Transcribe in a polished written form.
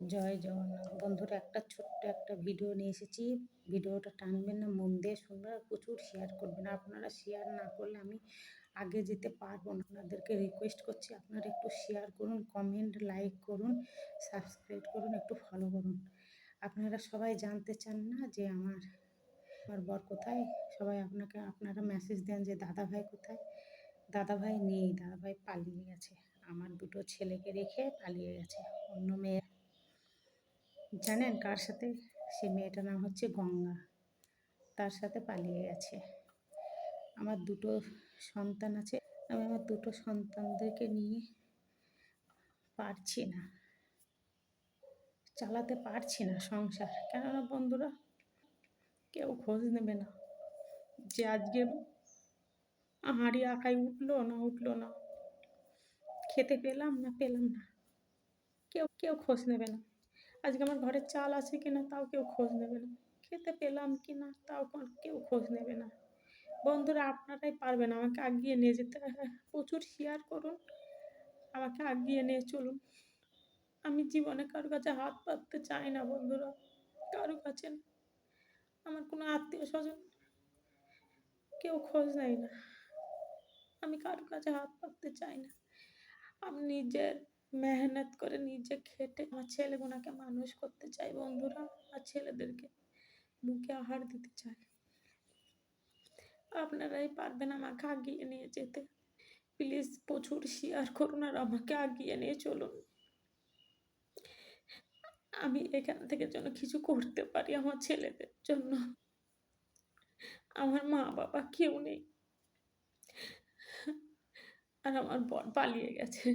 জয় জগন্নাথ। বন্ধুরা, একটা ছোট্ট একটা ভিডিও নিয়ে এসেছি। ভিডিওটা টানবেন না, মন দিয়ে শুনবেন আর প্রচুর শেয়ার করবেন। আপনারা শেয়ার না করলে আমি আগে যেতে পারবো না। আপনাদেরকে রিকোয়েস্ট করছি, আপনারা একটু শেয়ার করুন, কমেন্ট, লাইক করুন, সাবস্ক্রাইব করুন, একটু ফলো করুন। আপনারা সবাই জানতে চান না যে আমার বর কোথায়? সবাই আপনারা মেসেজ দেন যে দাদা ভাই কোথায়? দাদা ভাই নেই, দাদা ভাই পালিয়ে গেছে। আমার দুটো ছেলেকে রেখে পালিয়ে গেছে অন্য মেয়ে। জানেন কার সাথে? সে মেয়েটার নাম হচ্ছে গঙ্গা। তার সাথে পালিয়ে গেছে। আমার দুটো সন্তান আছে। আমি আমার দুটো সন্তানদেরকে নিয়ে পারছি না, চালাতে পারছি না সংসার। কেননা বন্ধুরা, কেউ খোঁজ নেবে না যে আজকে হাঁড়ি আঁকায় উঠলো না, খেতে পেলাম না পেলাম না, কেউ কেউ খোঁজ নেবে না। আজকে আমার ঘরে চাল আছে কিনা তাও কেউ খোঁজ নেবে না, খেতে পেলাম কি না তাও কেউ খোঁজ নেবে না। বন্ধুরা, আপনারাই পারবেন আমাকে আগিয়ে নিয়ে যেতে। প্রচুর শেয়ার করুন, আমাকে আগিয়ে নিয়ে চলুন। আমি জীবনে কারো কাছে হাত পাততে চাই না বন্ধুরা, কারো কাছে না। আমার কোনো আত্মীয় স্বজন কেউ খোঁজ নেয় না। আমি কারো কাছে হাত পাততে চাই না। আমি নিজের মেহনত করে নিজে খেটে আমার ছেলেগুলোকে মানুষ করতে চাই বন্ধুরা। আর ছেলেদেরকে মুখে আহার দিতে চাই। আপনারাই পারবেন আমাকে আগিয়ে নিয়ে যেতে। প্লিজ প্রচুর শেয়ার করুন আর আমাকে আগিয়ে নিয়ে চলুন। আমি এখান থেকে যেন কিছু করতে পারি আমার ছেলেদের জন্য। আমার মা বাবা কেউ নেই, আর আমার বর পালিয়ে গেছে।